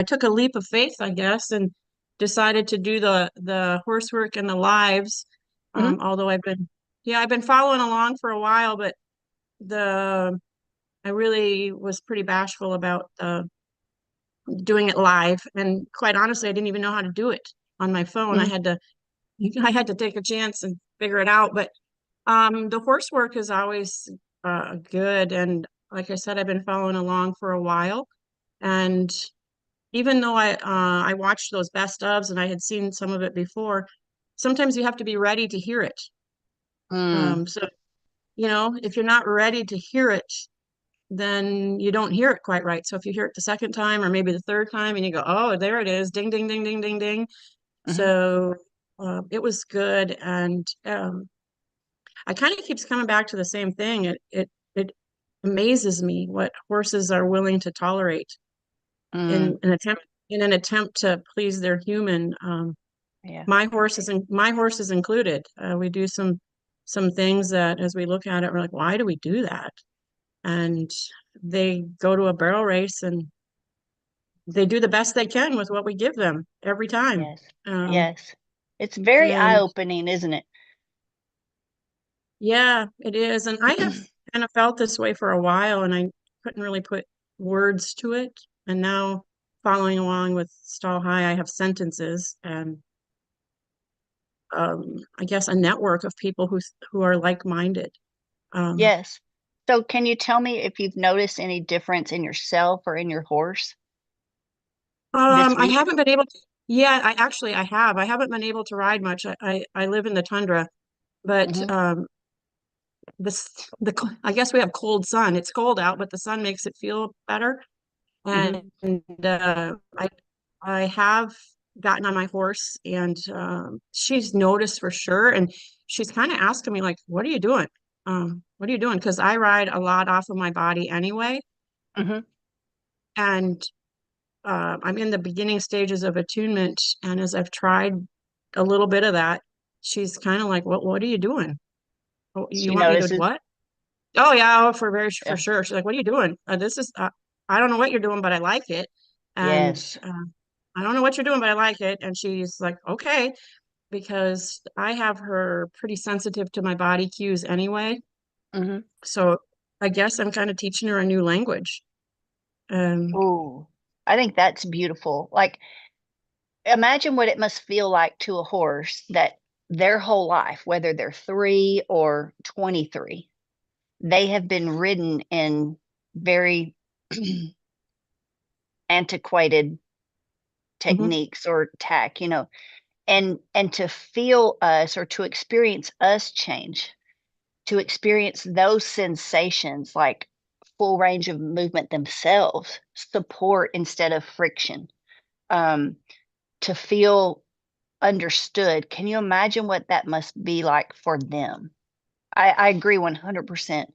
took a leap of faith, I guess, and decided to do the horsework and the lives. Hmm. Although I've been following along for a while, but the I really was pretty bashful about doing it live. And quite honestly, I didn't even know how to do it on my phone. Hmm. I had to take a chance and figure it out. But the horsework is always good. And like I said, I've been following along for a while. And even though I watched those best ofs and I had seen some of it before, sometimes you have to be ready to hear it. Mm. So, if you're not ready to hear it, then you don't hear it quite right. So if you hear it the second time or maybe the third time and you go, oh, there it is, ding, ding, ding, ding, ding, ding. Hmm. So it was good. And I kind of keeps coming back to the same thing. It amazes me what horses are willing to tolerate Mm. in an attempt to please their human. Yeah. My horse is included. We do some things that as we look at it, we're like, why do we do that? And they go to a barrel race and they do the best they can with what we give them every time. Yes. Um, Yes. It's very and eye-opening, isn't it? yeah, it is. And I have kind of felt this way for a while and I couldn't really put words to it. And now following along with Stall High, I have sentences and I guess a network of people who are like-minded. Um, Yes. So can you tell me if you've noticed any difference in yourself or in your horse this I week? haven't been able to, yeah, I have. I haven't been able to ride much. I live in the tundra, but Hmm. this I guess we have cold sun. It's cold out, but the sun makes it feel better. Hmm. And I have gotten on my horse, and she's noticed for sure. And she's kind of asking me like, "What are you doing? What are you doing?" Because I ride a lot off of my body anyway, Hmm. and I'm in the beginning stages of attunement. And as I've tried a little bit of that, she's kind of like, What are you doing? Oh, you She want me to notices. what?" Oh yeah, oh, for Yeah. sure. She's like, "What are you doing? This is I don't know what you're doing, but I like it." And Yes. I don't know what you're doing, but I like it. And she's like, "Okay," because I have her pretty sensitive to my body cues anyway. Hmm. So I guess I'm kind of teaching her a new language. Um, Ooh, I think that's beautiful. Like, imagine what it must feel like to a horse that their whole life, whether they're 3 or 23, they have been ridden in very antiquated mhm, techniques or tack, and to feel us or to experience us change, to experience those sensations like full range of movement themselves, support instead of friction, um, to feel understood. Can you imagine what that must be like for them? I agree 100%.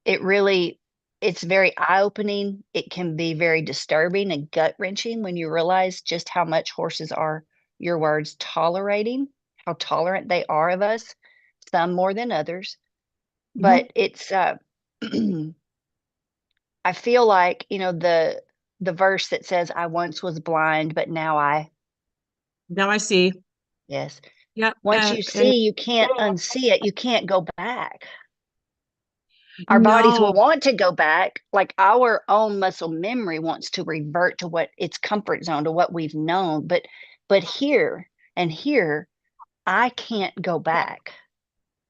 It really, it's very eye-opening. It can be very disturbing and gut-wrenching when you realize just how much horses are, your words, tolerating, how tolerant they are of us, some more than others. mhm. But it's I feel like, the verse that says, "I once was blind, but now I." Now I see. Yes. Yep. Once you And see, you can't unsee it. You can't go back. Our bodies will no. want to go back, like our own muscle memory wants to revert to what its comfort zone, to what we've known. But here and here, I can't go back.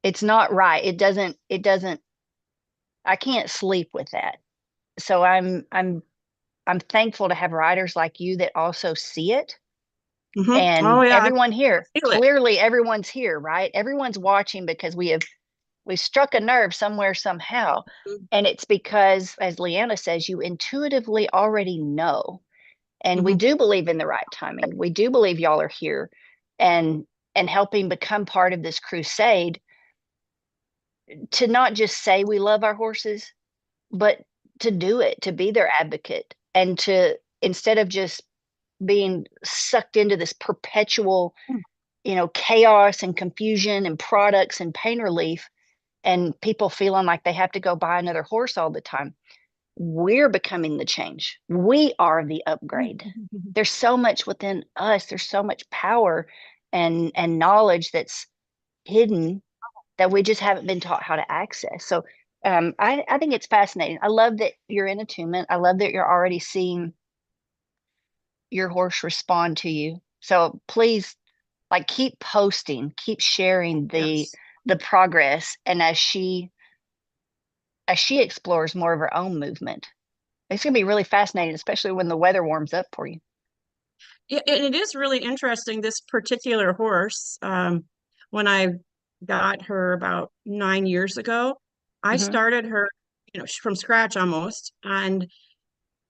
It's not right. It doesn't, I can't sleep with that. So I'm thankful to have writers like you that also see it. Oh And yeah, everyone I here, feel it. clearly everyone's here, right? Everyone's watching because we struck a nerve somewhere somehow. And it's because, as Leanna says, you intuitively already know. And we Hmm. do believe in the right timing. We do believe y'all are here and helping become part of this crusade to not just say we love our horses, but to do it, to be their advocate, and to, instead of just being sucked into this perpetual, chaos and confusion and products and pain relief, and people feeling like they have to go buy another horse all the time. we're becoming the change. We are the upgrade. There's so much within us. There's so much power and knowledge that's hidden that we just haven't been taught how to access. So I think it's fascinating. I love that you're in attunement. I love that you're already seeing your horse respond to you. So please, like, keep posting, keep sharing Yes. the progress, and as she explores more of her own movement. It's going to be really fascinating, especially when the weather warms up for you. And it is really interesting, this particular horse. When I got her about 9 years ago, I Hmm. started her, from scratch almost. And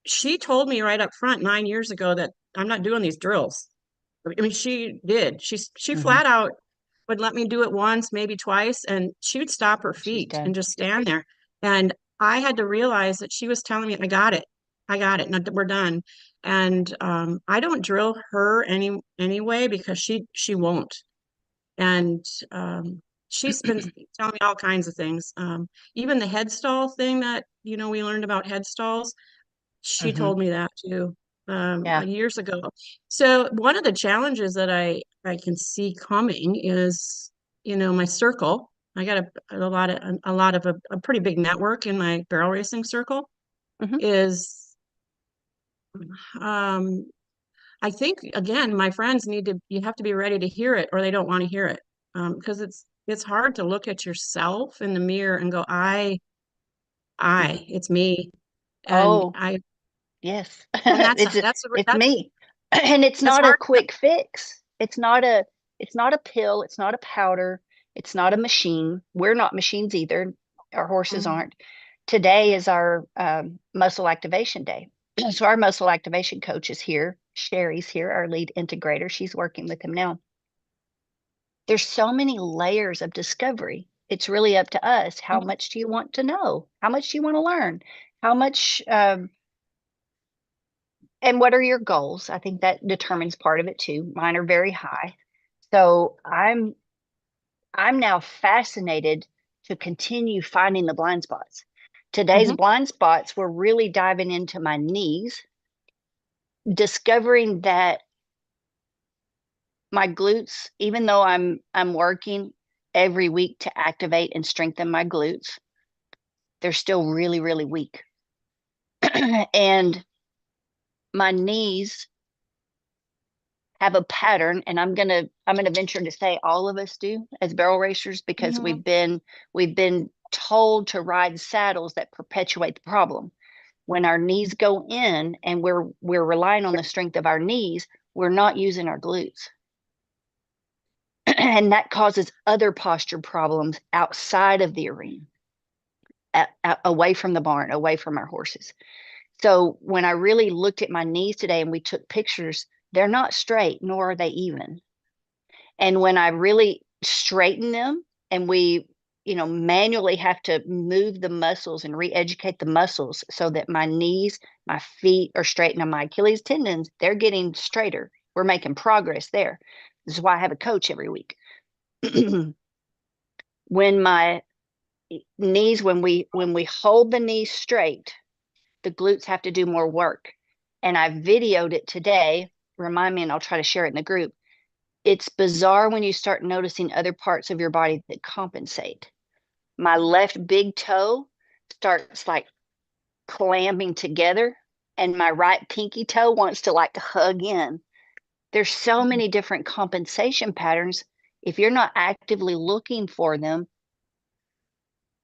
she told me right up front 9 years ago that I'm not doing these drills. I mean, she did. She Hmm. flat out would let me do it once, maybe twice, and she would stop her She's feet and done. just stand there. And I had to realize that she was telling me, I got it. I got it. No, we're done. And I don't drill her anyway because she won't. And she's been telling me all kinds of things. Even the head stall thing that, we learned about head stalls, she Hmm. told me that too, Yeah. years ago. So one of the challenges that I can see coming is, my circle. I got a lot of a pretty big network in my barrel racing circle. Hmm. Is um, I think again, my friends you have to be ready to hear it, or they don't want to hear it, because it's hard to look at yourself in the mirror and go, Hmm. it's me, and Oh, I yes. and that's It's that's it's me. And it's that's not a hard. quick fix. It's not a pill, it's not a powder, it's not a machine. We're not machines either. Our horses Mhm. aren't. Today is our muscle activation day. So our muscle activation coach is here. Sherry's here, our lead integrator. She's working with him now. There's so many layers of discovery. It's really up to us. How Mhm. much do you want to know? How much do you want to learn? How much and what are your goals? I think that determines part of it too. Mine are very high. So I'm now fascinated to continue finding the blind spots. Today's Mhm. blind spots, we're really diving into my knees, discovering that my glutes, even though I'm working every week to activate and strengthen my glutes, they're still really, really weak. And my knees have a pattern, and I'm gonna venture to say all of us do as barrel racers, because Mhm. we've been told to ride saddles that perpetuate the problem. When our knees go in and we're relying on the strength of our knees, we're not using our glutes. And that causes other posture problems outside of the arena, away from the barn, away from our horses. So when I really looked at my knees today and we took pictures, they're not straight, nor are they even. And when I really straighten them and we, manually have to move the muscles and re-educate the muscles so that my knees, my feet are straight, and my Achilles tendons, they're getting straighter. We're making progress there. This is why I have a coach every week. When my knees, when we hold the knees straight, the glutes have to do more work. And I videoed it today. Remind me, and I'll try to share it in the group. It's bizarre when you start noticing other parts of your body that compensate. My left big toe starts like clamping together, and my right pinky toe wants to like hug in. There's so many different compensation patterns. If you're not actively looking for them,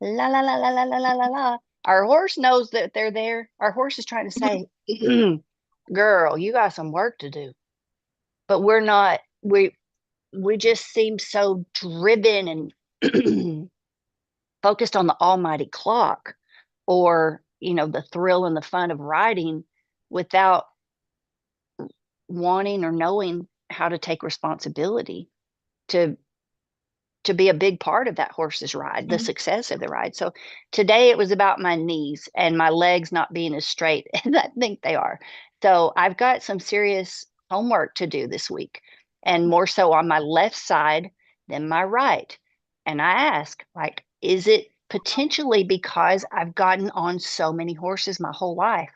la la la la la la la la la. Our horse knows that they're there. Our horse is trying to Mhm. say, "Girl, you got some work to do." But we're not. We just seem so driven and focused on the almighty clock, or the thrill and the fun of riding, without wanting or knowing how to take responsibility to be a big part of that horse's ride, the Mhm. success of the ride. So today it was about my knees and my legs not being as straight as I think they are. So I've got some serious homework to do this week, and more so on my left side than my right. And I ask, like, is it potentially because I've gotten on so many horses my whole life.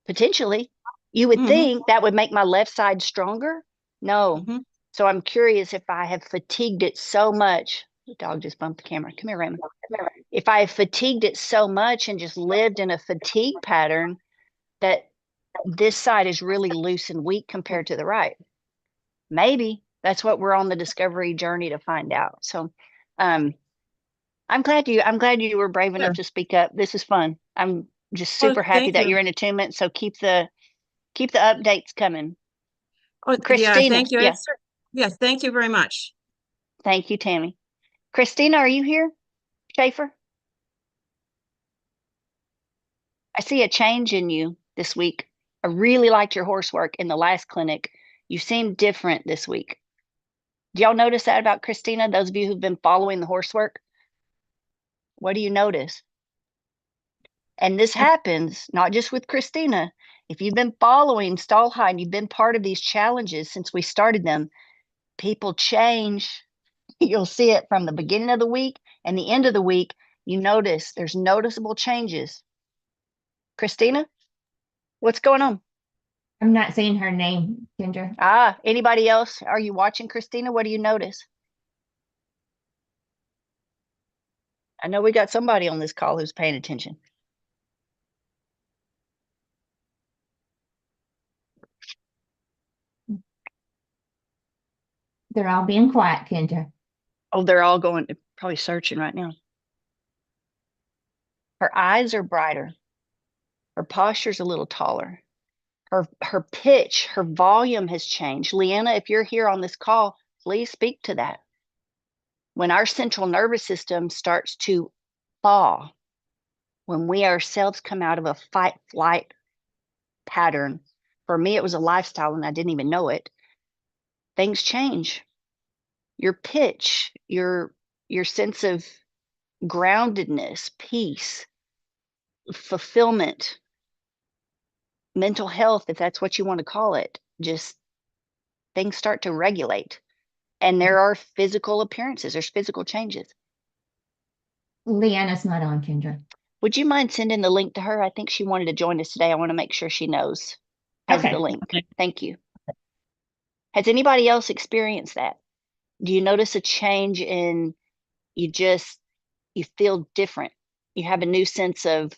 Potentially. You would think that would make my left side stronger. No. Mhm. So I'm curious if I have fatigued it so much. The dog just bumped the camera. Come here, Raymond. If I have fatigued it so much and just lived in a fatigue pattern that this side is really loose and weak compared to the right. Maybe that's what we're on the discovery journey to find out. So I'm glad you were brave enough Sure. to speak up. This is fun. I'm just Oh, super happy thank that you. you're in attunement. So keep the updates coming. Oh, yeah, Christina, thank you. yeah. Yes, thank you very much. Thank you, Tammy. Christina, are you here? Schaefer? I see a change in you this week. I really liked your horse work in the last clinic. You seem different this week. Do y'all notice that about Christina? Those of you who've been following the horse work? What do you notice? And this happens not just with Christina. If you've been following Stallheim, you've been part of these challenges since we started them, people change. You'll see it from the beginning of the week and the end of the week. You notice there's noticeable changes. Christina, what's going on? I'm not saying her name, Kendra. Anybody else? Are you watching, Christina? What do you notice? I know we got somebody on this call who's paying attention. They're all being quiet, Kendra. Oh, they're all going, probably searching right now. Her eyes are brighter. Her posture's a little taller. Her pitch, her volume has changed. Leanna, if you're here on this call, please speak to that. When our central nervous system starts to thaw, when we ourselves come out of a fight flight pattern, for me it was a lifestyle and I didn't even know it, things change. Your pitch, your sense of groundedness, peace, fulfillment, mental health, if that's what you want to call it, just things start to regulate. And there are physical appearances, there's physical changes. Leanna's not on, Kendra. Would you mind sending the link to her? I think she wanted to join us today. I want to make sure she has the Okay. link. Thank you. Has anybody else experienced that? Do you notice a change in you feel different? You have a new sense of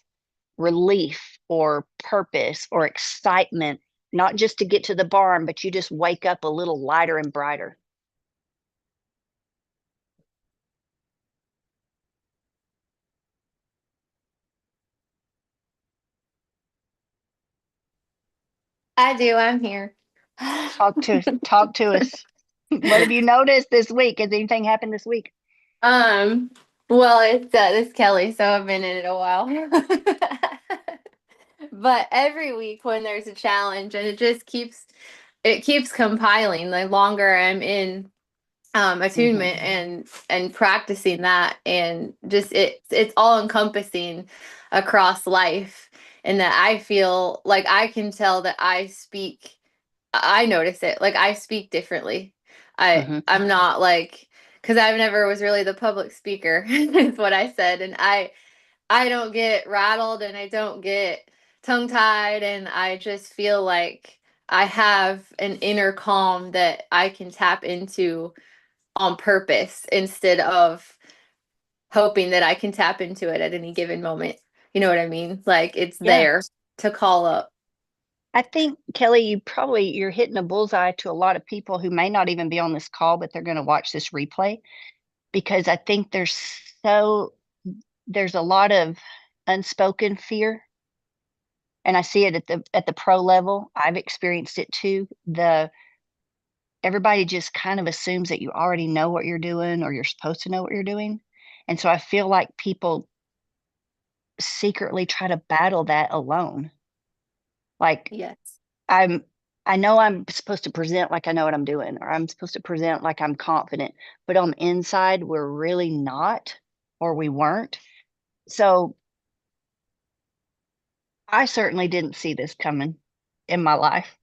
relief or purpose or excitement, not just to get to the barn, but you just wake up a little lighter and brighter. I do. I'm here. Talk to us. What have you noticed this week? Has anything happened this week? Well, it's Kelly, so I've been in it a while. But every week when there's a challenge and it keeps compiling the longer I'm in attunement and practicing that, and just it's all encompassing across life, and that I feel like I can tell that I notice it. Like I speak differently. I'm not like, because I've never was really the public speaker, is what I said, and I don't get rattled and I don't get tongue tied, and I just feel like I have an inner calm that I can tap into on purpose instead of hoping that I can tap into it at any given moment. You know what I mean? Like it's there to call up. I think, Kelly, you're hitting a bullseye to a lot of people who may not even be on this call, but they're going to watch this replay, because I think there's a lot of unspoken fear. And I see it at the pro level. I've experienced it too. Everybody just kind of assumes that you already know what you're doing or you're supposed to know what you're doing. And so I feel like people secretly try to battle that alone. Like, Yes. I know I'm supposed to present like I know what I'm doing, or I'm supposed to present like I'm confident, but on the inside, we're really not, or we weren't. So I certainly didn't see this coming in my life.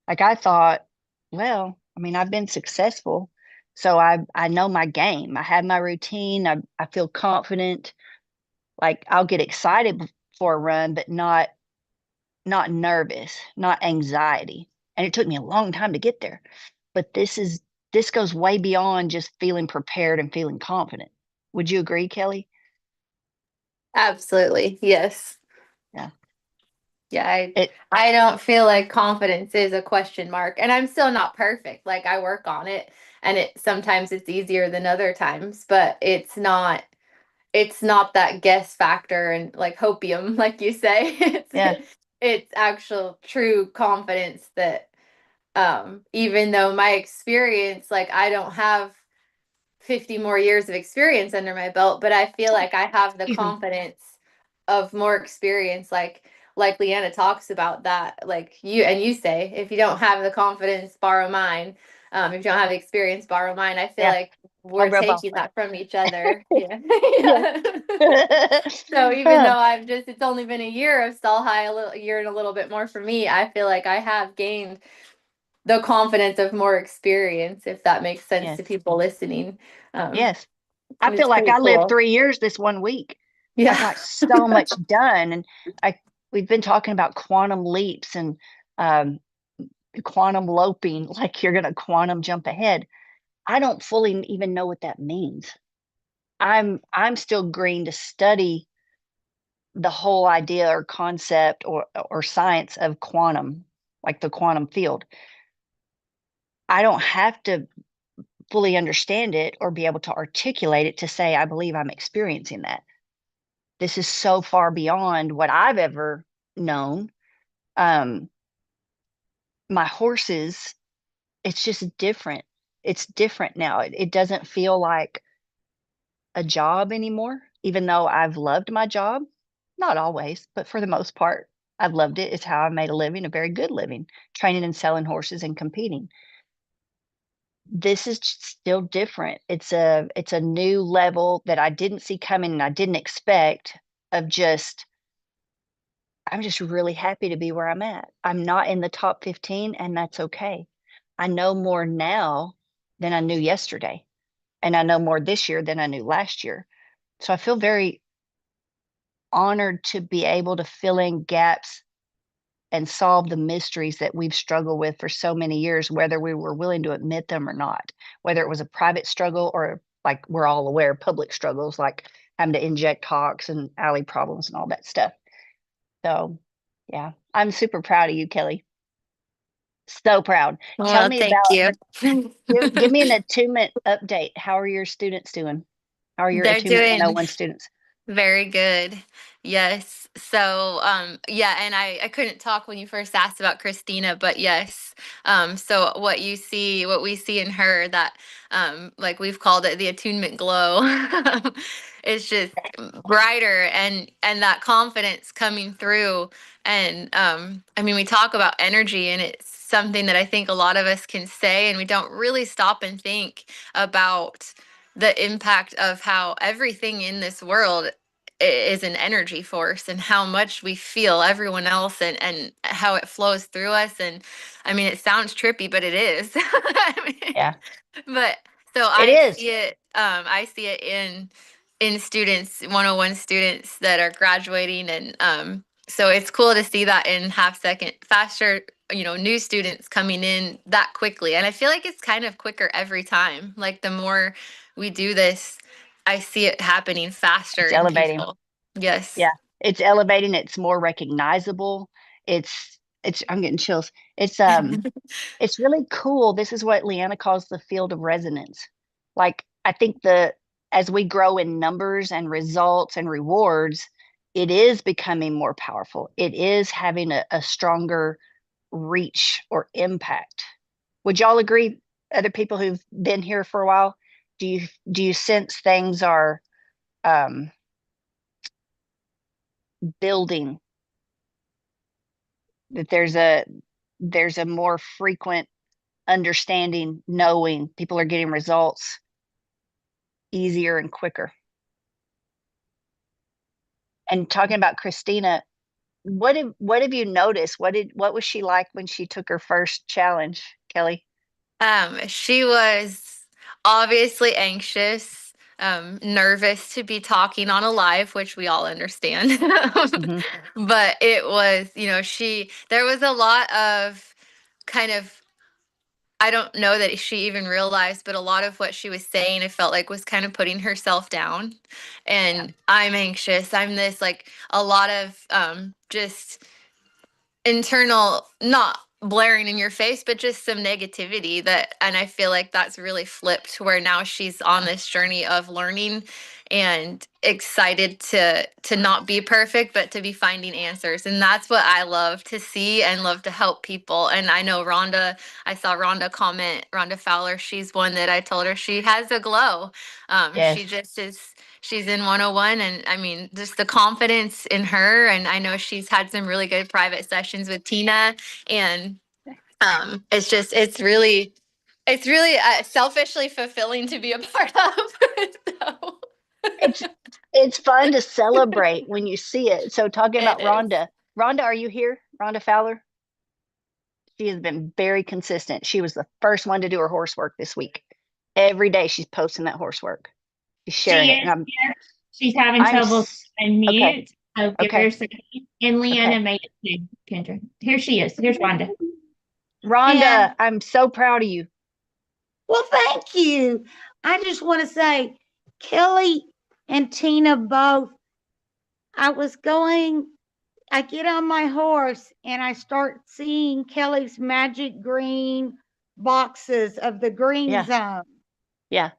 Like I thought, well, I mean, I've been successful. So I know my game. I have my routine. I feel confident. Like I'll get excited for a run, but not nervous, not anxiety. And it took me a long time to get there. But this goes way beyond just feeling prepared and feeling confident. Would you agree, Kelly? Absolutely. Yes. Yeah. Yeah, It I don't feel like confidence is a question mark, and I'm still not perfect. Like I work on it, and sometimes it's easier than other times, but it's not that guess factor and like hopium, like you say. yeah, It's actual true confidence that even though my experience, like I don't have 50 more years of experience under my belt, but I feel like I have the excuse me. confidence of more experience, like Leanna talks about that. Like you say, if you don't have the confidence, borrow mine. If you don't have the experience, borrow mine. I feel Yeah, like I'll we're grab both. taking that from each other. Yeah. Yeah. Yeah. So even though it's only been a year of stall high, a year and a little bit more for me, I feel like I have gained the confidence of more experience, if that makes sense to Yes. people listening. Um, Yes. I feel it's like pretty I lived cool. 3 years this one week. I Yeah. got so much done. And we've been talking about quantum leaps and um, quantum loping, like you're going to quantum jump ahead. I don't fully even know what that means. I'm still green to study the whole idea or concept or science of quantum, like the quantum field. I don't have to fully understand it or be able to articulate it to say I believe I'm experiencing that. This is so far beyond what I've ever known. Um, my horses, it's just different. It's different now. It doesn't feel like a job anymore, even though I've loved my job. Not always, but for the most part, I've loved it. It's how I made a living, a very good living, training and selling horses and competing. This is still different. It's a new level that I didn't see coming and I didn't expect of just I'm just really happy to be where I'm at. I'm not in the top 15 and that's okay. I know more now than I knew yesterday. And I know more this year than I knew last year. So I feel very honored to be able to fill in gaps and solve the mysteries that we've struggled with for so many years, whether we were willing to admit them or not, whether it was a private struggle or like we're all aware, public struggles like having to inject hawks and alley problems and all that stuff. So yeah, I'm super proud of you, Kelly. So proud. Tell Well, me thank about, you. give me an attunement update. How are your students doing? How are your They're Attunement doing 101 students? very good. Yes. So, yeah, and I couldn't talk when you first asked about Christina, but yes. So what we see in her that, like we've called it the attunement glow, it's just brighter and that confidence coming through. And, I mean, we talk about energy and it's something that I think a lot of us can say, and we don't really stop and think about the impact of how everything in this world is an energy force and how much we feel everyone else and how it flows through us. And I mean, it sounds trippy, but it is. I mean, Yeah, but so it is. I see it in students, 101 students that are graduating. And so it's cool to see that in half second faster, new students coming in that quickly. And I feel like it's kind of quicker every time. Like the more we do this, I see it happening faster It's in elevating. people. Yes. Yeah, it's elevating. It's more recognizable. It's I'm getting chills. It's really cool. This is what Leanna calls the field of resonance. Like I think as we grow in numbers and results and rewards, it is becoming more powerful. It is having a stronger reach or impact. Would y'all agree? Other people who've been here for a while, do you sense things are um, building? That there's a more frequent understanding, knowing people are getting results easier and quicker. And talking about Christina, what have you noticed? What was she like when she took her first challenge, Kelly? She was obviously anxious, nervous to be talking on a live, which we all understand. Mhm. But it was, there was a lot of kind of, I don't know that she even realized, but a lot of what she was saying, I felt like was kind of putting herself down. And I'm anxious. I'm this, like a lot of just internal, not blaring in your face, but just some negativity and I feel like that's really flipped where now she's on this journey of learning and excited to not be perfect, but to be finding answers. And that's what I love to see and love to help people. And I know I saw Rhonda Fowler, she's one that I told her she has a glow. Yes. She just is, she's in 101, and I mean just the confidence in her. And I know she's had some really good private sessions with Tina, and it's really selfishly fulfilling to be a part of. So. It's it's fun to celebrate when you see it. So talking It about is. Rhonda, are you here? Rhonda Fowler? She has been very consistent. She was the first one to do her horse work this week. Every day she's posting that horse work. She's sharing She it. is And here. She's having I'm trouble okay. unmute. So give her Okay. a second. And Leanna Okay. made it too, Kendra. Here she is. Here's Rhonda. Rhonda, And I'm so proud of you. well, thank you. I just want to say, Kelly and Tina both, I get on my horse and I start seeing Kelly's magic green boxes of the green Yeah. zone. Yeah.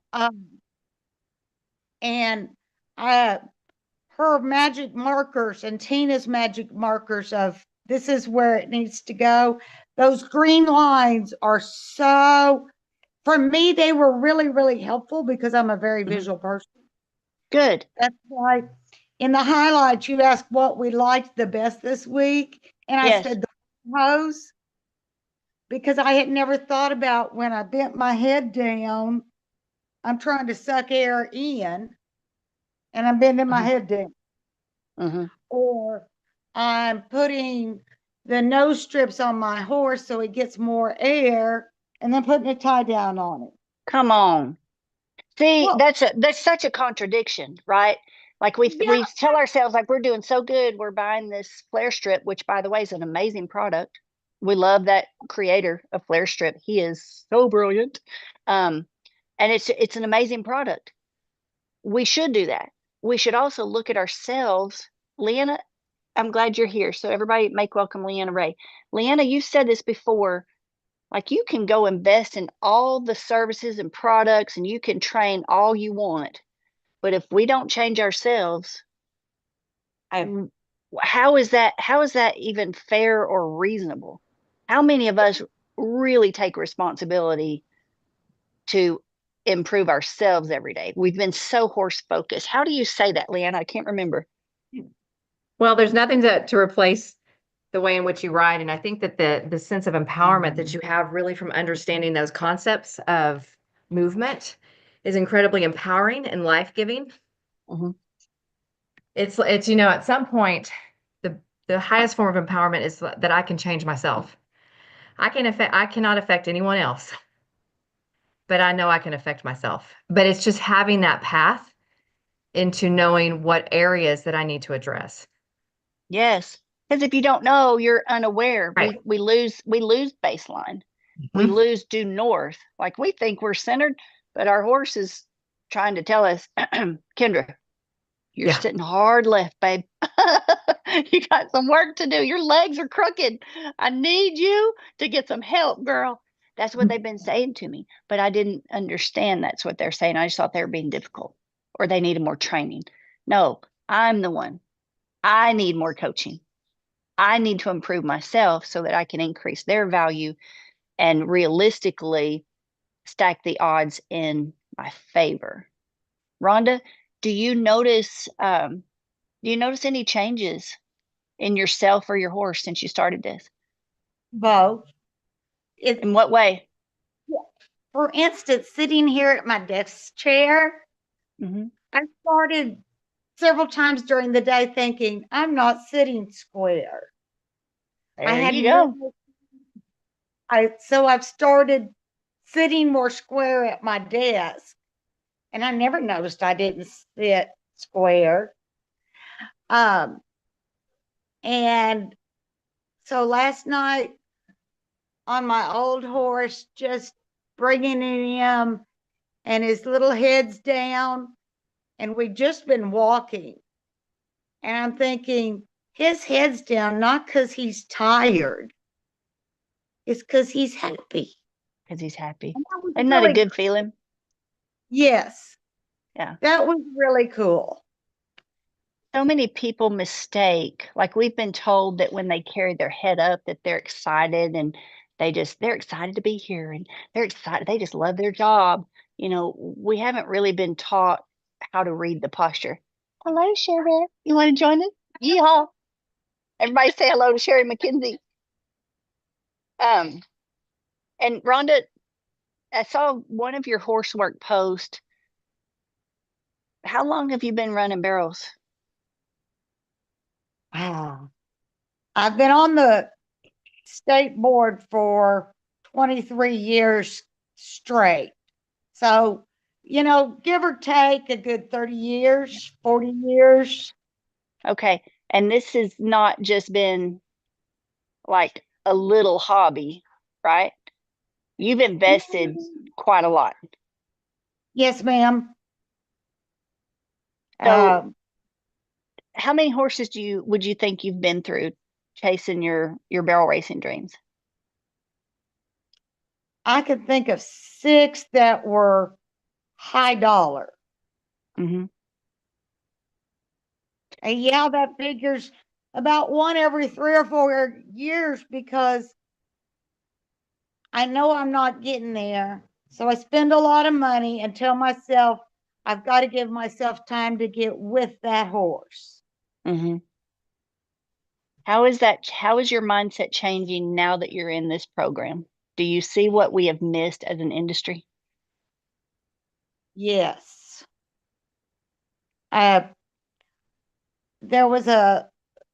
And her magic markers and Tina's magic markers of this is where it needs to go. Those green lines are so, for me, they were really, really helpful because I'm a very visual person. Good. That's why in the highlights, you asked what we liked the best this week. And I Yes. said the hose, because I had never thought about when I bent my head down, I'm trying to suck air in and I'm bending my head down. Mm-hmm. Or I'm putting the nose strips on my horse so it gets more air and then putting a tie down on it. Come on. See, Well, that's such a contradiction, right? Like we yeah, tell ourselves like we're doing so good, we're buying this flare strip, which by the way is an amazing product. We love that creator of flare strip. He is so brilliant. And it's an amazing product. We should do that. We should also look at ourselves. Leanna, I'm glad you're here. So everybody make welcome Leanna Ray. Leanna, you've said this before. Like you can go invest in all the services and products and you can train all you want. But if we don't change ourselves, how is that even fair or reasonable? How many of us really take responsibility to improve ourselves every day? We've been so horse focused. How do you say that, Leanna? I can't remember. Well, there's nothing to replace the way in which you ride. And I think that the sense of empowerment that you have really from understanding those concepts of movement is incredibly empowering and life-giving. Mm-hmm. It's at some point, the highest form of empowerment is that I can change myself. I cannot affect anyone else, but I know I can affect myself. But it's just having that path into knowing what areas that I need to address. Yes. Because if you don't know, you're unaware. Right. We lose baseline. We lose due north. Like we think we're centered, but our horse is trying to tell us, Kendra, you're Yeah. sitting hard left, babe. You got some work to do. Your legs are crooked. I need you to get some help, girl. That's what they've been saying to me, but I didn't understand that's what they're saying. I just thought they were being difficult or they needed more training. No, I'm the one. I need more coaching. I need to improve myself so that I can increase their value and realistically stack the odds in my favor. Rhonda, do you notice any changes in yourself or your horse since you started this? both. In what way? For instance, sitting here at my desk chair, Mm-hmm. I started several times during the day thinking, I'm not sitting square. There you go. So I've started sitting more square at my desk. And I never noticed I didn't sit square. And so last night on my old horse, just bringing him and his little head's down, and we'd just been walking. And I'm thinking, his head's down, not because he's tired, it's because he's happy. Because he's happy. And that was Isn't that a really, good feeling? yes, Yeah. that was really cool. So many people mistake, like we've been told that when they carry their head up, that they're excited and they're excited to be here and they're excited. They just love their job. You know, we haven't really been taught how to read the posture. Hello, Sherry. You want to join us? Yeehaw. Everybody say hello to Sherry McKenzie. And Rhonda, I saw one of your horse work posts. How long have you been running barrels? Wow. I've been on the state board for 23 years straight. So, give or take a good 30 years, 40 years. Okay. And this has not just been like a little hobby, right? You've invested quite a lot. Yes, ma'am. So how many horses would you think you've been through chasing your barrel racing dreams? I could think of 6 that were high dollar. Mm-hmm. And yeah, that figures about one every 3 or 4 years because I know I'm not getting there. So I spend a lot of money and tell myself I've got to give myself time to get with that horse. Mm-hmm. How is your mindset changing now that you're in this program? Do you see what we have missed as an industry? Yes. There was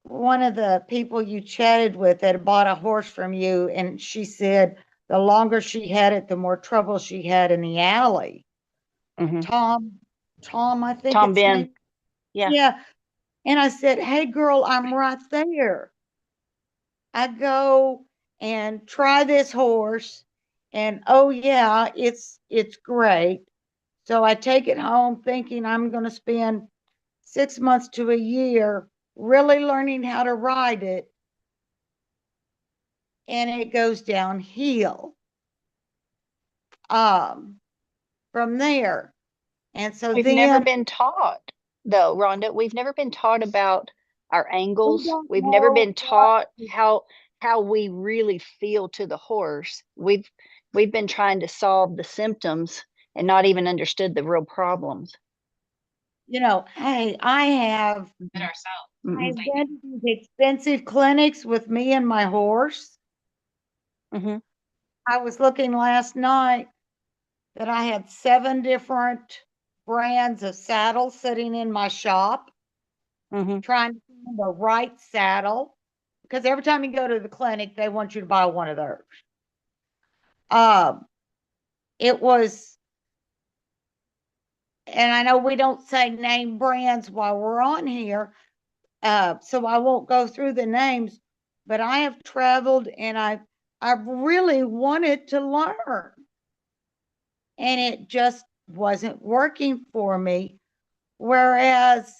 one of the people you chatted with that bought a horse from you, and she said the longer she had it, the more trouble she had in the alley. Mm-hmm. Tom, I think Tom it's Ben. named. Yeah. Yeah. And I said, hey girl, I'm right there. I go and try this horse, and oh yeah, it's great. So I take it home thinking I'm going to spend 6 months to a year really learning how to ride it, and it goes downhill from there. And so We've never then been taught, though, Rhonda. We've never been taught about our we angles. don't We've never know been taught how we really feel to the horse. We've been trying to solve the symptoms and not even understood the real problems. hey, I've Mm-mm. been to these expensive clinics with me and my horse. Mm-hmm. I was looking last night that I had 7 different brands of saddles sitting in my shop, Mm-hmm. trying to find the right saddle. Because every time you go to the clinic, they want you to buy one of theirs. It was, and I know we don't say name brands while we're on here, so I won't go through the names, but I have traveled and I really wanted to learn. And it just wasn't working for me. Whereas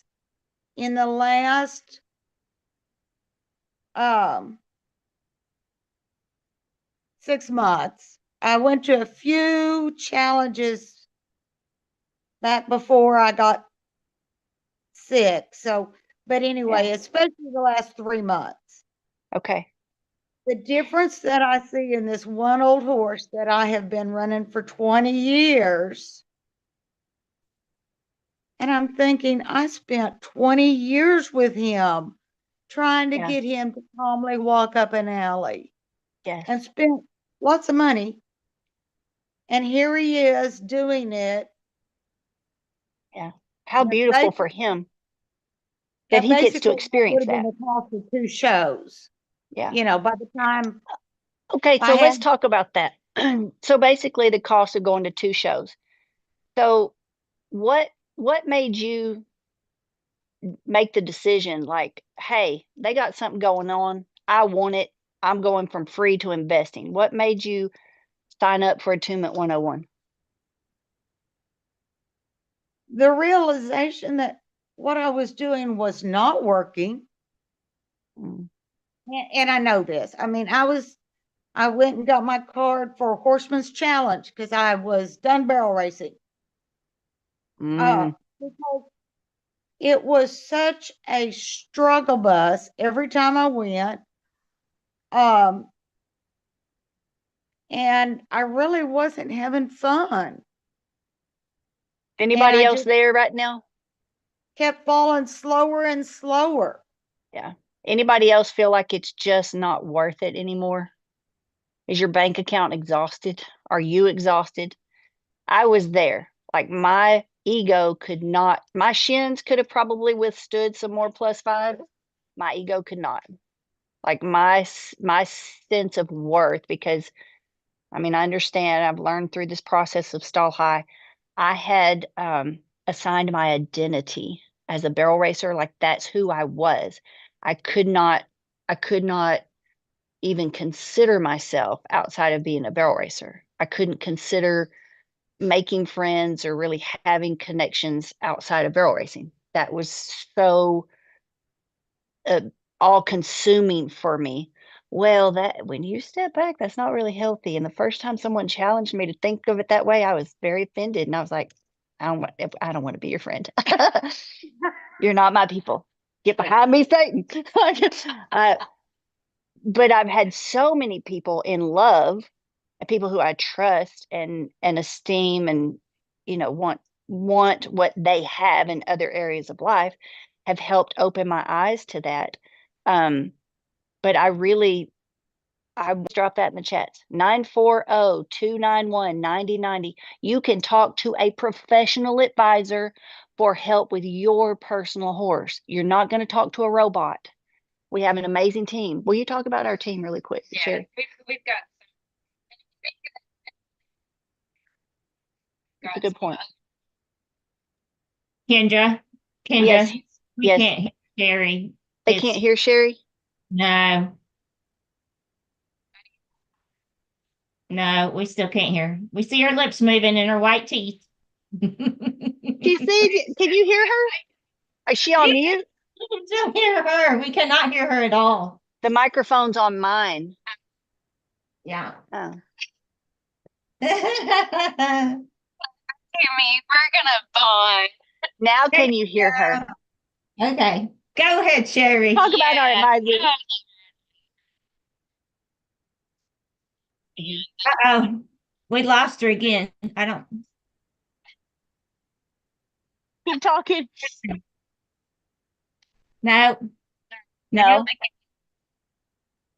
in the last 6 months, I went to a few challenges back before I got sick. So, but anyway, especially the last 3 months. Okay. The difference that I see in this one old horse that I have been running for 20 years, and I'm thinking I spent 20 years with him trying to Yeah. get him to calmly walk up an alley Yes. and spent lots of money. And here he is doing it. Yeah. How beautiful for him that he gets to experience would have that. been the cost of 2 shows. Yeah. By the time Okay, I so let's had, talk about that. So basically the cost of going to 2 shows. So what made you make the decision like, hey, they got something going on. I want it. I'm going from free to investing. What made you sign up for Attunement 101? The realization that what I was doing was not working. Mm. And I know this. I mean, I went and got my card for Horseman's Challenge because I was done barrel racing. Mm. Because it was such a struggle bus every time I went. And I really wasn't having fun. Anybody I else just there right now? kept falling slower and slower. Yeah. Anybody else feel like it's just not worth it anymore? Is your bank account exhausted? Are you exhausted? I was there. Like my ego could not, my shins could have probably withstood some more +5. My ego could not. Like my sense of worth, because I mean, I understand, I've learned through this process of stall high, I had assigned my identity as a barrel racer, like that's who I was. I could not even consider myself outside of being a barrel racer. I couldn't consider making friends or really having connections outside of barrel racing. That was so all consuming for me. Well, that when you step back, that's not really healthy. And the first time someone challenged me to think of it that way, I was very offended. And I was like, I don't want to be your friend. You're not my people. Get behind me, Satan. But I've had so many people in love, people who I trust and esteem, and want what they have in other areas of life, have helped open my eyes to that. But I drop that in the chat. 940-291-9090. You can talk to a professional advisor for help with your personal horse. You're not going to talk to a robot. We have an amazing team. Will you talk about our team really quick? Yeah, Sherry? we've got That's a good point. Kendra, Yes. we Yes. can't hear Sherry. They can't hear Sherry? No. No, we still can't hear. We see her lips moving and her white teeth. Can you hear her? Is she on mute? We can still hear her. We cannot hear her at all. The microphone's on mine. Yeah. Oh. hear me. We're gonna bond. Now can you hear her? Okay. Go ahead, Sherry. Talk about our advisor. Uh-oh. We lost her again. I don't. Keep talking. No. No,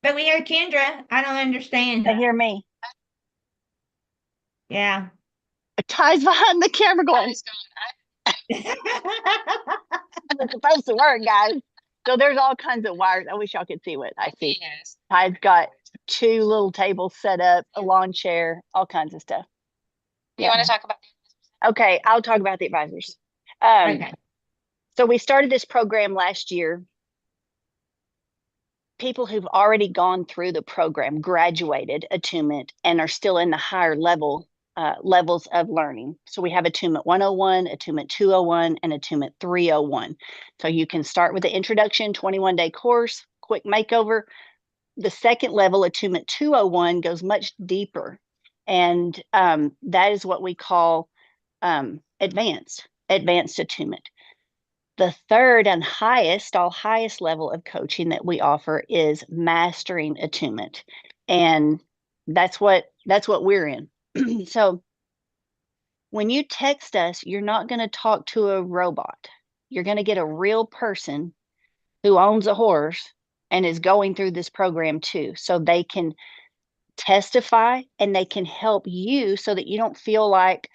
But we hear Kendra. I don't understand. they hear me. Yeah. Ty's behind the camera going, it's supposed to work, guys. So there's all kinds of wires. I wish y'all could see what I see. Yes. Ty's got 2 little tables set up, a lawn chair, all kinds of stuff. You want to talk about Okay, I'll talk about the advisors. Okay. So we started this program last year. People who've already gone through the program, graduated attunement, and are still in the higher levels of learning. So we have Attunement 101, Attunement 201, and Attunement 301. So you can start with the introduction, 21-day course, quick makeover. The second level, Attunement 201, goes much deeper. And that is what we call advanced attunement. The third and highest level of coaching that we offer is mastering attunement. And that's what we're in. So when you text us, you're not going to talk to a robot. You're going to get a real person who owns a horse and is going through this program too. So they can testify and they can help you so that you don't feel like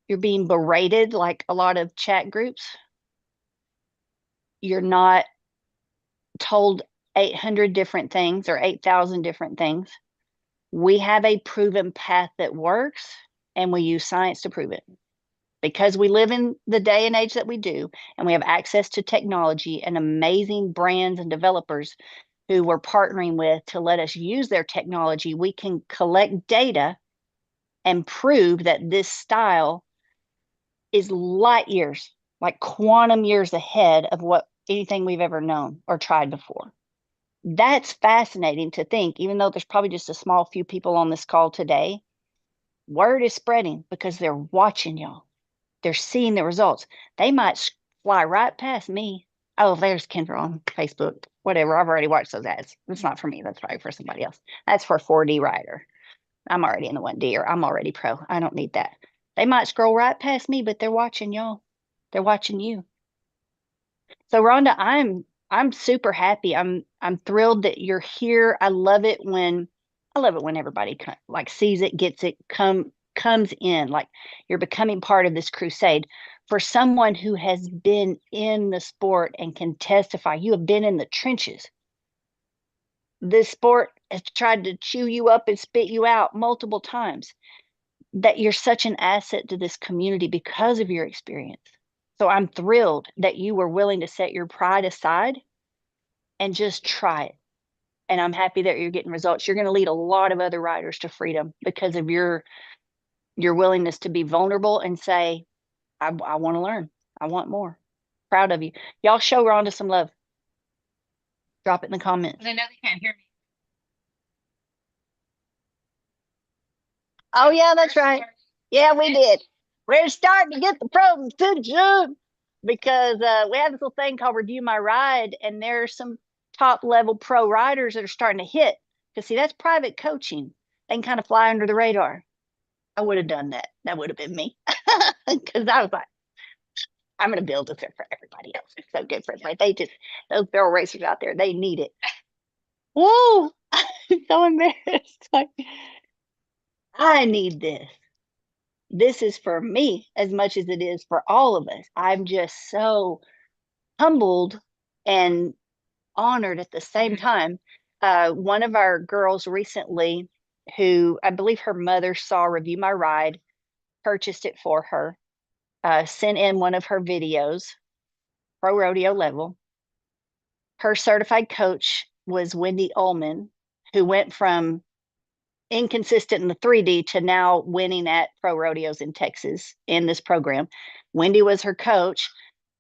you're being berated like a lot of chat groups. You're not told 800 different things or 8,000 different things. We have a proven path that works, and we use science to prove it. Because we live in the day and age that we do, and we have access to technology and amazing brands and developers who we're partnering with to let us use their technology, we can collect data and prove that this style is light years, like quantum years ahead of what anything we've ever known or tried before. That's fascinating to think, even though there's probably just a small few people on this call today, word is spreading because they're watching y'all. They're seeing the results. They might fly right past me. Oh, there's Kendra on Facebook. Whatever. I've already watched those ads. It's not for me. That's probably for somebody else. That's for 4D rider. I'm already in the 1D, or I'm already pro. I don't need that. They might scroll right past me, but they're watching y'all. They're watching you. So Rhonda, I'm super happy. I'm thrilled that you're here. I love it when everybody like sees it, gets it, comes in, like you're becoming part of this crusade. For someone who has been in the sport and can testify, you have been in the trenches. This sport has tried to chew you up and spit you out multiple times. That you're such an asset to this community because of your experience. So I'm thrilled that you were willing to set your pride aside and just try it. And I'm happy that you're getting results. You're going to lead a lot of other riders to freedom because of your willingness to be vulnerable and say, I want to learn. I want more. Proud of you. Y'all show Rhonda some love. Drop it in the comments. I know they can't hear me. Oh, yeah, that's right. Yeah, we did. We're starting to get the pros attention because we have this little thing called Review My Ride, and there's some top level pro riders that are starting to hit. Because see, that's private coaching. They can kind of fly under the radar. I would have done that. That would have been me. Because I was like, I'm going to build this for everybody else. It's so good for everybody. Those barrel racers out there, they need it. Whoa, I'm so embarrassed. Like, I need this. This is for me as much as it is for all of us. I'm just so humbled and honored at the same time. One of our girls recently, who I believe her mother saw Review My Ride, purchased it for her, sent in one of her videos, pro rodeo level. Her certified coach was Wendy Ullman, who went from inconsistent in the 3D to now winning at pro rodeos in Texas in this program. Wendy was her coach,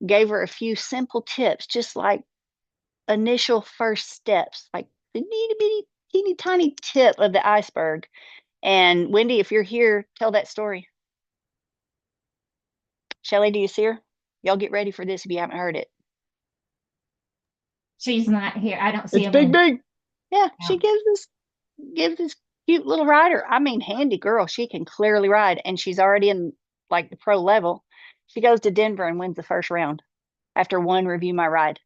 gave her a few simple tips, just like initial first steps, like the itty teeny tiny tip of the iceberg. And Wendy, if you're here, tell that story. Shelly, do you see her? Y'all get ready for this if you haven't heard it. She's not here. I don't see It's a big, Wendy. big. Yeah, Yeah. she gives this cute little rider. I mean, handy girl. She can clearly ride, and she's already in like the pro level. She goes to Denver and wins the first round after one Review My Ride.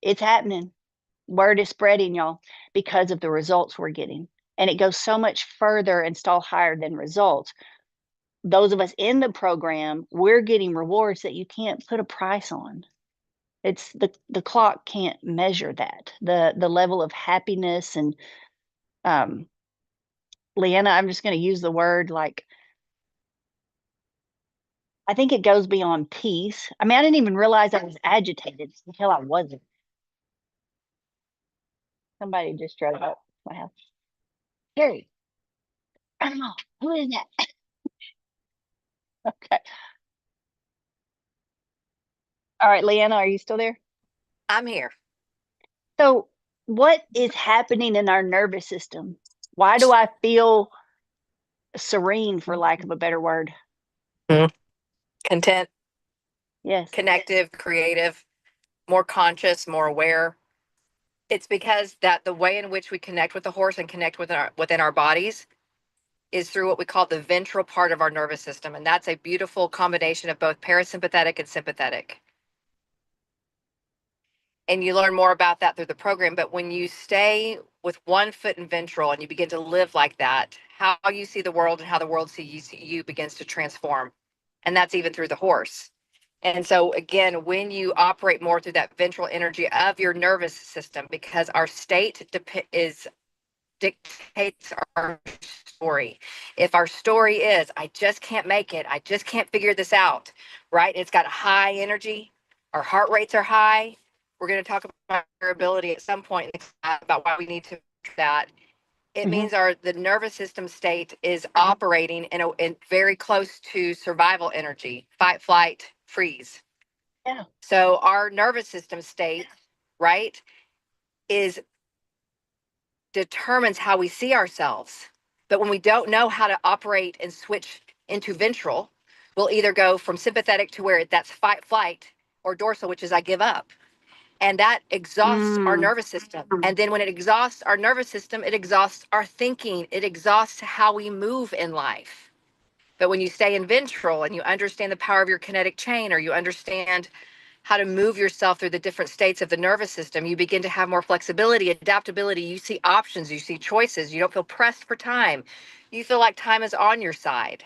It's happening. Word is spreading, y'all, because of the results we're getting. And it goes so much further and still higher than results. Those of us in the program, we're getting rewards that you can't put a price on. It's the clock can't measure that. The level of happiness and Leanna, I'm just going to use the word like, I think it goes beyond peace. I mean, I didn't even realize I was agitated until I wasn't. Somebody just drove up my house. Gary, I don't know. Who is that? Okay. All right, Leanna, are you still there? I'm here. So what is happening in our nervous system? Why do I feel serene, for lack of a better word? Content, Yes. connective, creative, more conscious, more aware. It's because that the way in which we connect with the horse and connect within our bodies is through what we call the ventral part of our nervous system. And that's a beautiful combination of both parasympathetic and sympathetic. And you learn more about that through the program. But when you stay with one foot in ventral and you begin to live like that, how you see the world and how the world sees you begins to transform. And that's even through the horse. And so, again, when you operate more through that ventral energy of your nervous system, because our state is dictates our story. If our story is, I just can't make it, I just can't figure this out, right? It's got a high energy, our heart rates are high. We're going to talk about variability at some point about why we need to do that. It means the nervous system state is operating in very close to survival energy, fight, flight, freeze. Yeah. So our nervous system state, right, determines how we see ourselves. But when we don't know how to operate and switch into ventral, we'll either go from sympathetic to where that's fight, flight, or dorsal, which is I give up. And that exhausts our nervous system. And then when it exhausts our nervous system, it exhausts our thinking. It exhausts how we move in life. But when you stay in ventral and you understand the power of your kinetic chain, or you understand how to move yourself through the different states of the nervous system, you begin to have more flexibility, adaptability. You see options, you see choices. You don't feel pressed for time. You feel like time is on your side.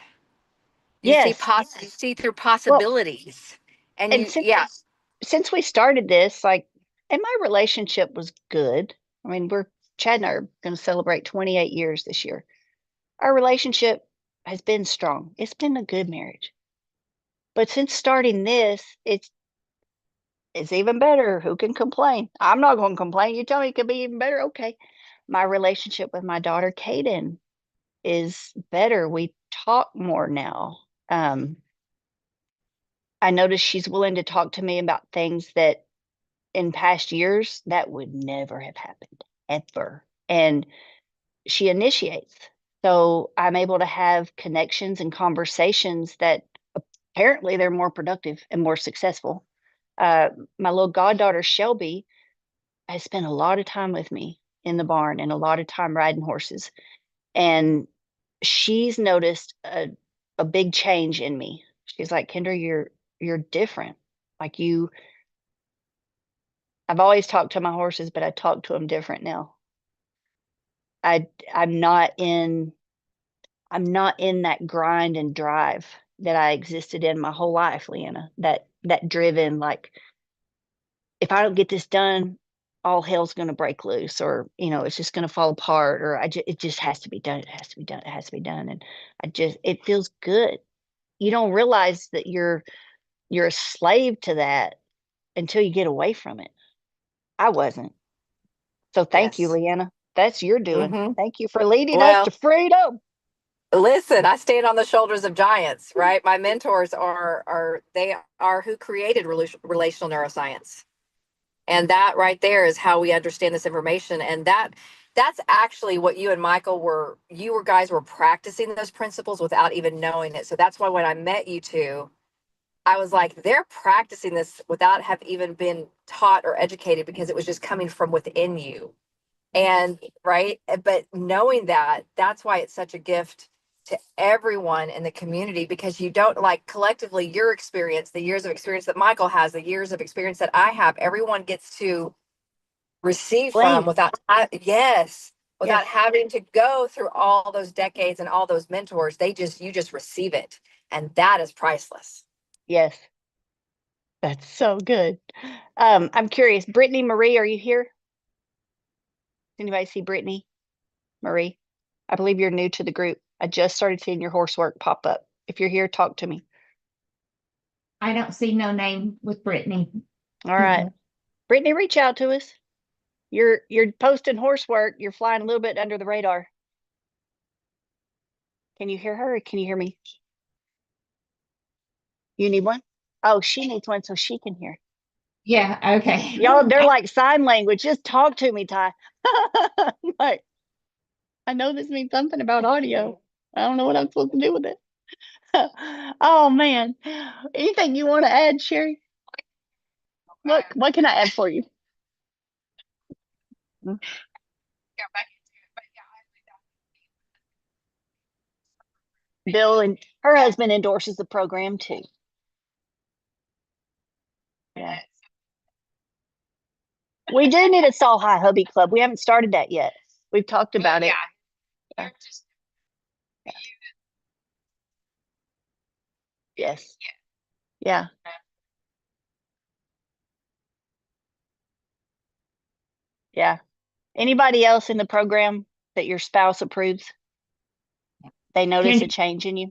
You Yes. you see through possibilities. And you, since we started this, like, and my relationship was good. I mean, Chad and I are going to celebrate 28 years this year. Our relationship has been strong. It's been a good marriage. But since starting this, it's even better. Who can complain? I'm not going to complain. You tell me it could be even better. Okay. My relationship with my daughter, Kaden, is better. We talk more now. I notice she's willing to talk to me about things that in past years that would never have happened, ever. And she initiates. So I'm able to have connections and conversations that apparently they're more productive and more successful. My little goddaughter, Shelby, has spent a lot of time with me in the barn and a lot of time riding horses. And she's noticed a big change in me. She's like, Kendra, you're different. Like I've always talked to my horses, but I talk to them different now. I'm not in that grind and drive that I existed in my whole life, Leanna. That driven, like, if I don't get this done, all hell's going to break loose, or it's just going to fall apart, or it just has to be done. It has to be done. It has to be done. And it feels good. You don't realize that you're a slave to that until you get away from it. I wasn't. So thank you, Leanna. That's your doing. Thank you for leading us to freedom. Listen, I stand on the shoulders of giants, right? My mentors are who created relational neuroscience. And that right there is how we understand this information. And that's actually what you and Michael guys were practicing those principles without even knowing it. So that's why when I met you two, I was like, they're practicing this without have even been taught or educated, because it was just coming from within you. And right. But knowing that, that's why it's such a gift to everyone in the community, because you don't, like, collectively, your experience, the years of experience that Michael has, the years of experience that I have, everyone gets to receive from without having to go through all those decades and all those mentors. You just receive it. And that is priceless. Yes. That's so good. I'm curious, Brittany Marie, are you here? Anybody see Brittany Marie? I believe you're new to the group. I just started seeing your horse work pop up. If you're here, talk to me. I don't see no name with Brittany. All right. Brittany, reach out to us. You're posting horse work. You're flying a little bit under the radar. Can you hear her, or can you hear me? You need one? Oh, she needs one so she can hear. Yeah, okay. Y'all, they're like sign language. Just talk to me, Ty. Like, I know this means something about audio. I don't know what I'm supposed to do with it. Oh man. Anything you want to add, Sherry? What can I add for you? Bill and her husband endorses the program too. Yeah. We do need a Saw High Hubby Club. We haven't started that yet. We've talked about it. Yeah. Yes. Yeah. Yeah. Anybody else in the program that your spouse approves? They notice a Kendra- change in you?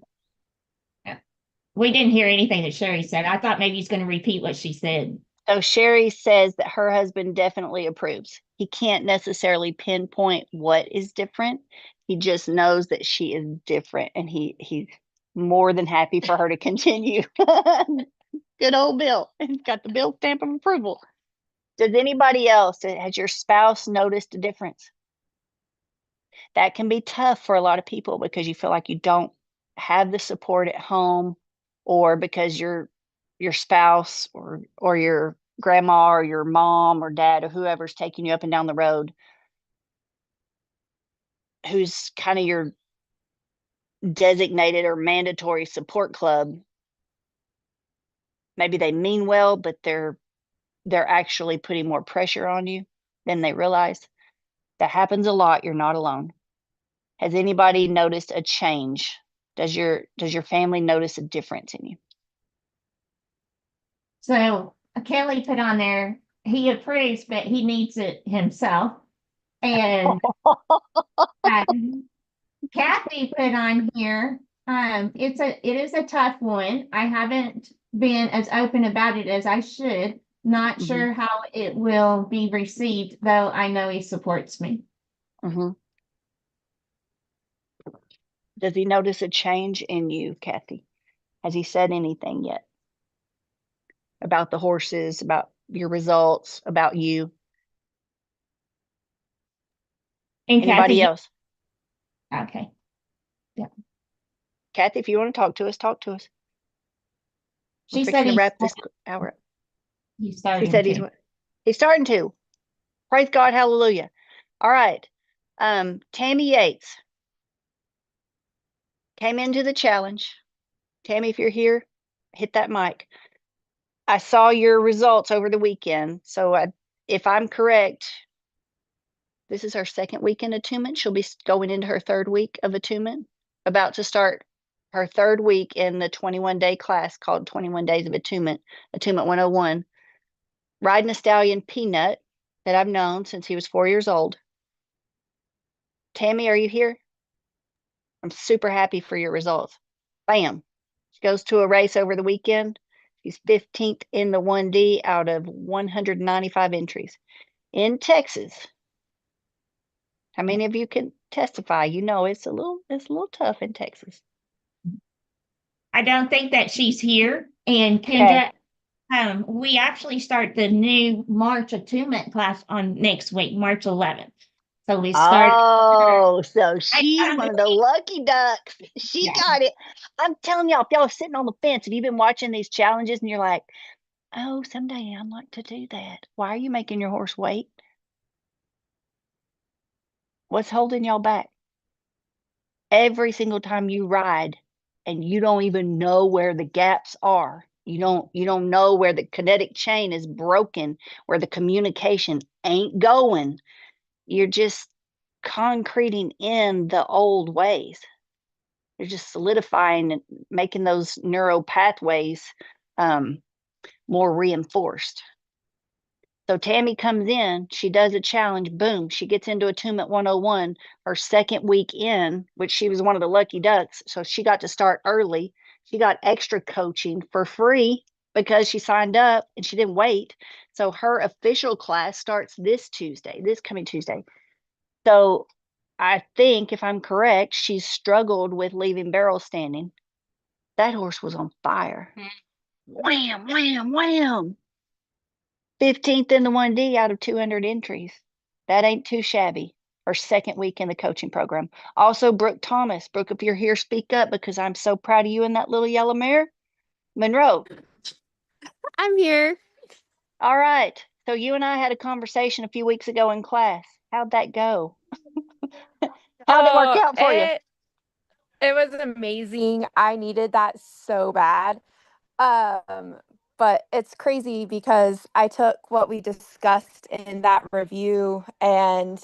We didn't hear anything that Sherry said. I thought maybe he's going to repeat what she said. So Sherry says that her husband definitely approves. He can't necessarily pinpoint what is different. He just knows that she is different, and he's more than happy for her to continue. Good old Bill. He's got the Bill stamp of approval. Does anybody else, has your spouse noticed a difference? That can be tough for a lot of people because you feel like you don't have the support at home, or because your spouse or your grandma or your mom or dad or whoever's taking you up and down the road, who's kind of your designated or mandatory support club, maybe they mean well, but they're actually putting more pressure on you than they realize. That happens a lot. You're not alone. Has anybody noticed a change? Does your family notice a difference in you? So Kelly put on there, he approves, but he needs it himself. And Kathy put on here, it is a tough one. I haven't been as open about it as I should. Not Mhm. sure how it will be received, though I know he supports me. Mm-hmm. Does he notice a change in you, Kathy? Has he said anything yet about the horses, about your results, about you? And Anybody Kathy, else? okay. Kathy, if you want to talk to us, talk to us. She I'm said fixing to he's wrap this hour up. He's She starting said to. he's starting to. Praise God, hallelujah. All right. Tammy Yates came into the challenge. Tammy, if you're here, hit that mic. I saw your results over the weekend. So if I'm correct, this is her second week in attunement. She'll be going into her third week of attunement, about to start her third week in the 21-day class called 21 Days of Attunement, Attunement 101. Riding a stallion, Peanut, that I've known since he was 4 years old. Tammy, are you here? I'm super happy for your results. Bam. She goes to a race over the weekend. She's 15th in the 1D out of 195 entries in Texas. How many of you can testify? You know, it's a little tough in Texas. I don't think that she's here. And Okay. Kendra, we actually start the new March attunement class on next week, March 11th. So we start. Oh, so I she's one of the believe- lucky ducks. She Yeah. got it. I'm telling y'all, if y'all are sitting on the fence, if you've been watching these challenges and you're like, oh, someday I'd like to do that. Why are you making your horse wait? What's holding y'all back? Every single time you ride and you don't even know where the gaps are. You don't know where the kinetic chain is broken, where the communication ain't going. You're just concreting in the old ways. You're just solidifying and making those neural pathways more reinforced. So Tammy comes in, she does a challenge, boom, she gets into Attunement 101, her second week in, which she was one of the lucky ducks. So she got to start early. She got extra coaching for free because she signed up and she didn't wait. So her official class starts this coming Tuesday. So I think, if I'm correct, she's struggled with leaving barrel standing. That horse was on fire. Wham, wham, wham. 15th in the 1D out of 200 entries. That ain't too shabby. Her second week in the coaching program. Also, Brooke Thomas. Brooke, if you're here, speak up, because I'm so proud of you and that little yellow mare. Monroe. I'm here. All right. So you and I had a conversation a few weeks ago in class. How'd that go? How'd it work out for you? It was amazing. I needed that so bad. But it's crazy because I took what we discussed in that review and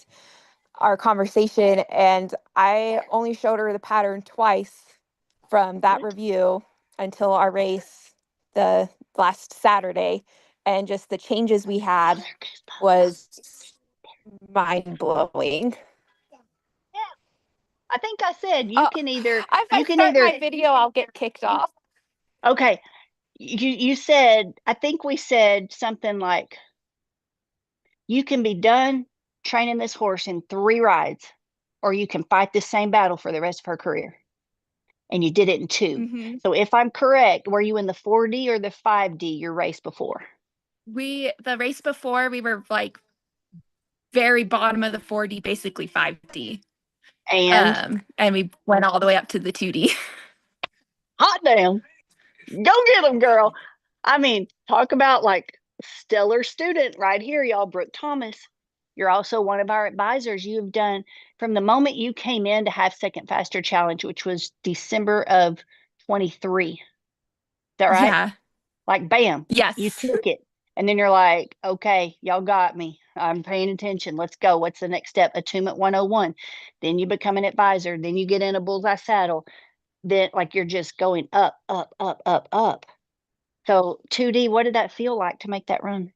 our conversation, and I only showed her the pattern twice from that review until our race the last Saturday. And just the changes we had was mind blowing. I think I said you Oh, can either if I you can start either my video, I'll get kicked off. okay. You said, I think we said something like you can be done training this horse in 3 rides, or you can fight the same battle for the rest of her career. And you did it in 2. Mm-hmm. So if I'm correct, were you in the 4D or the 5D your race before? The race before, we were like very bottom of the 4D, basically 5D. And And we went all the way up to the 2D. hot damn, go get them, girl. I mean, talk about like stellar student right here, y'all. Brooke Thomas. You're also one of our advisors. You've done from the moment you came in to Half Second Faster Challenge, which was December of 23. Is that right? Yeah. Like, bam, Yes. you took it. And then you're like, okay, y'all got me. I'm paying attention. Let's go. What's the next step? Attunement 101. Then you become an advisor. Then you get in a bullseye saddle. Then, like, you're just going up, up, up, up, up. So 2D, what did that feel like to make that run?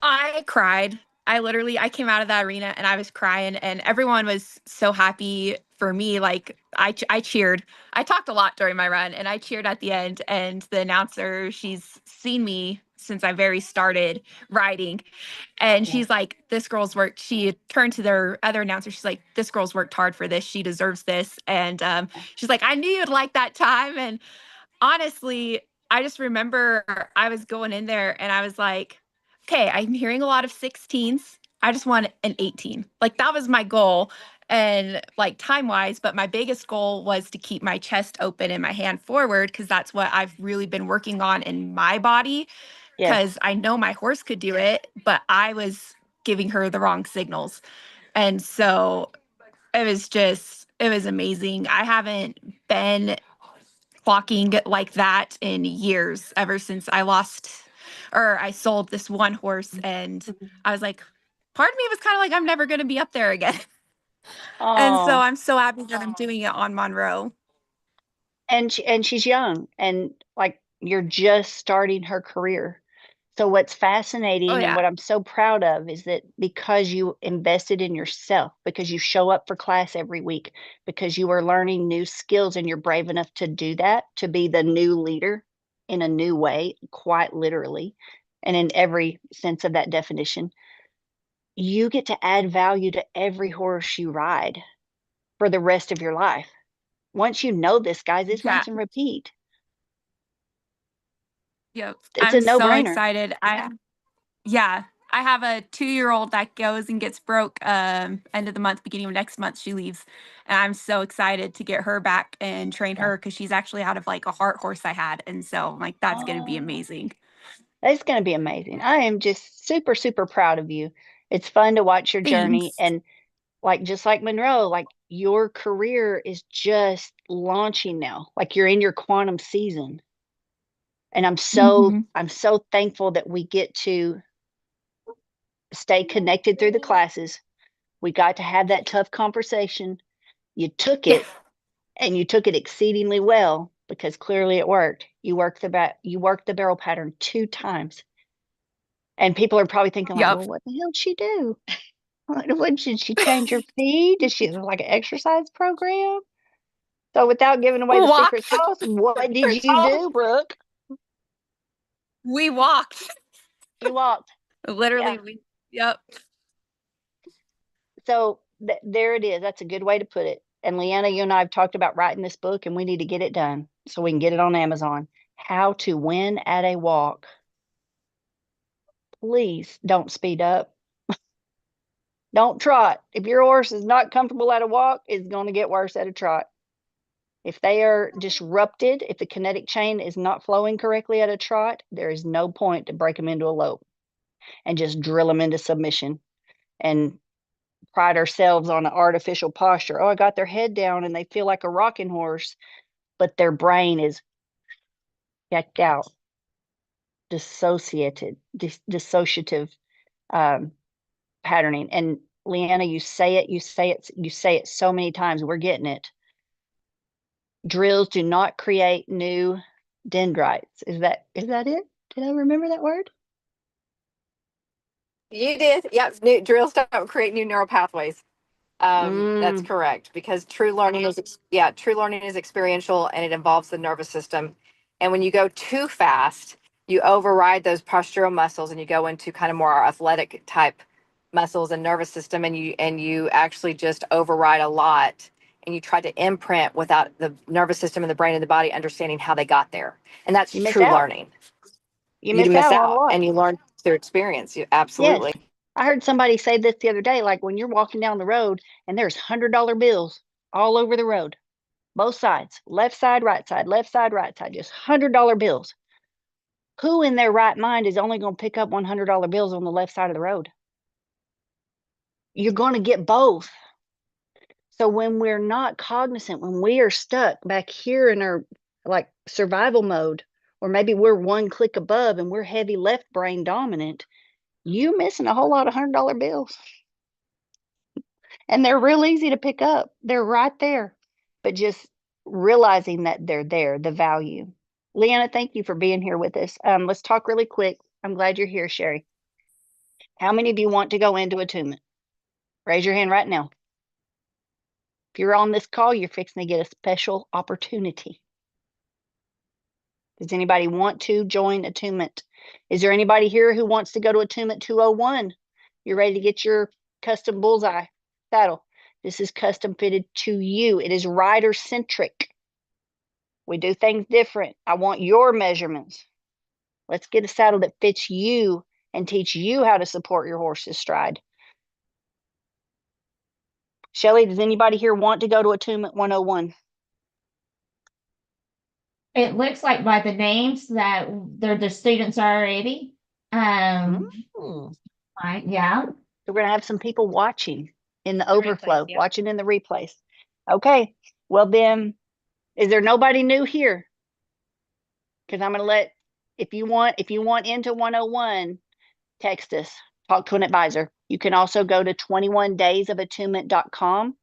I cried. I came out of that arena and I was crying, and everyone was so happy for me. Like I cheered. I talked a lot during my run, and I cheered at the end. And the announcer, she's seen me since I very started riding, and she's like, "This girl's worked." She turned to their other announcer. She's like, "This girl's worked hard for this. She deserves this." And she's like, "I knew you'd like that time." And honestly, I just remember I was going in there and I was like, okay, I'm hearing a lot of 16s. I just want an 18. Like that was my goal. And like time wise, but my biggest goal was to keep my chest open and my hand forward because that's what I've really been working on in my body. Yes. Because I know my horse could do it, but I was giving her the wrong signals. And so it was amazing. I haven't been clocking like that in years, ever since I sold this one horse, and I was like, part of me was kind of like, I'm never going to be up there again. And so Oh, I'm so happy that I'm doing it on Monroe. and she's young, and like you're just starting her career. So what's Oh, fascinating and yeah. what I'm so proud of is that because you invested in yourself, because you show up for class every week, because you are learning new skills and you're brave enough to do that, to be the new leader in a new way, quite literally, and in every sense of that definition, you get to add value to every horse you ride for the rest of your life. Once you know this, guys, it's Yeah. rinse and repeat. Yep. It's a I'm so no-brainer. excited. Yeah. I have a 2-year-old that goes and gets broke end of the month, beginning of next month. She leaves. And I'm so excited to get her back and train her because she's actually out of like a heart horse I had. And so I'm like, that's going to be Oh, amazing. it's going to be amazing. I am just super, super proud of you. It's fun to watch your journey. Thanks. And like, just like Monroe, like your career is just launching now. Like you're in your quantum season. And Mhm. I'm so thankful that we get to stay connected through the classes. We got to have that tough conversation. You took Yeah. it, and you took it exceedingly well because clearly it worked. You worked the barrel pattern 2 times. And people are probably thinking like, Yep. well, what the hell did she do? What did she change her feed? Did she have like an exercise program? So without giving away the secret Walked. sauce, what did you do, Brooke? We walked. You walked. Literally, Yeah. yep. So there it is. That's a good way to put it. And Leanna, you and I have talked about writing this book, and we need to get it done so we can get it on Amazon. How to Win at a Walk. Please don't speed up. Don't trot. If your horse is not comfortable at a walk, it's going to get worse at a trot. If they are disrupted, if the kinetic chain is not flowing correctly at a trot, there is no point to break them into a lope and just drill them into submission and pride ourselves on an artificial posture. Oh, I got their head down and they feel like a rocking horse, but their brain is checked out, dissociative patterning. And Leanna, you say it so many times. We're getting it. Drills do not create new dendrites. Is that it? Did I remember that word? You did. Yep. Drills don't create new neural pathways. That's correct, because true learning is true learning is experiential, and it involves the nervous system. And when you go too fast, you override those postural muscles and you go into kind of more athletic type muscles and nervous system, and you actually just override a lot, and you try to imprint without the nervous system and the brain and the body understanding how they got there. And that's You miss true out. learning. You You miss out on a lot. and you learn through experience. You absolutely. Yes. I heard somebody say this the other day, like when you're walking down the road and there's $100 bills all over the road, both sides, left side, right side, just $100 bills. Who in their right mind is only going to pick up $100 bills on the left side of the road? You're going to get both. So when we're not cognizant, when we are stuck back here in our like survival mode, or maybe we're one click above and we're heavy left brain dominant, you missing a whole lot of $100 bills. And they're real easy to pick up. They're right there. But just realizing that they're there, the value. Leanna, thank you for being here with us. Let's talk really quick. I'm glad you're here, Sherry. How many of you want to go into attunement? Raise your hand right now. If you're on this call, you're fixing to get a special opportunity. Does anybody want to join attunement? Is there anybody here who wants to go to attunement 201? You're ready to get your custom bullseye saddle. This is custom fitted to you. It is rider centric. We do things different. I want your measurements. Let's get a saddle that fits you and teach you how to support your horse's stride. Shelly, does anybody here want to go to Attunement 101? It looks like by the names that they're the students already. Yeah. So we're going to have some people watching in the overflow, replays, yeah. watching in the replays. Okay. Well, then, is there nobody new here? Because I'm going to let, if you want into 101, text us, talk to an advisor. You can also go to 21daysofattunement.com.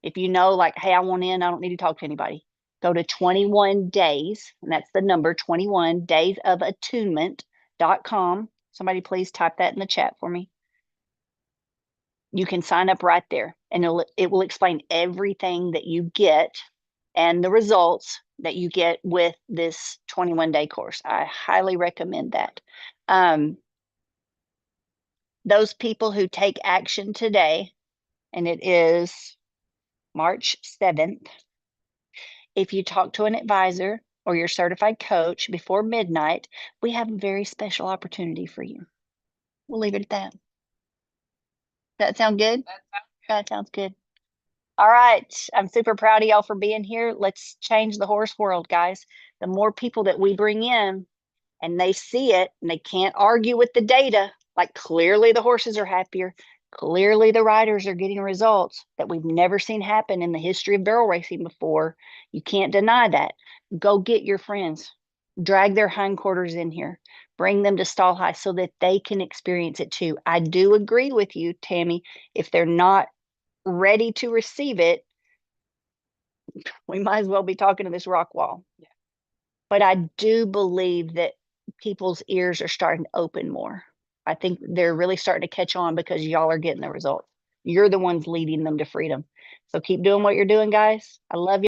If you know, like, hey, I want in, I don't need to talk to anybody. Go to 21 days, and that's the number, 21daysofattunement.com. Somebody please type that in the chat for me. You can sign up right there, and it will explain everything that you get and the results that you get with this 21-day course. I highly recommend that. Those people who take action today, and it is March 7th, if you talk to an advisor or your certified coach before midnight, we have a very special opportunity for you. We'll leave it at that. That sound good? That sounds good. All right. I'm super proud of y'all for being here. Let's change the horse world, guys. The more people that we bring in and they see it and they can't argue with the data, like clearly the horses are happier. Clearly the riders are getting results that we've never seen happen in the history of barrel racing before. You can't deny that. Go get your friends. Drag their hindquarters in here. Bring them to stall high so that they can experience it too. I do agree with you, Tammy. If they're not ready to receive it, we might as well be talking to this rock wall. Yeah. But I do believe that people's ears are starting to open more. I think they're really starting to catch on because y'all are getting the results. You're the ones leading them to freedom. So keep doing what you're doing, guys. I love you.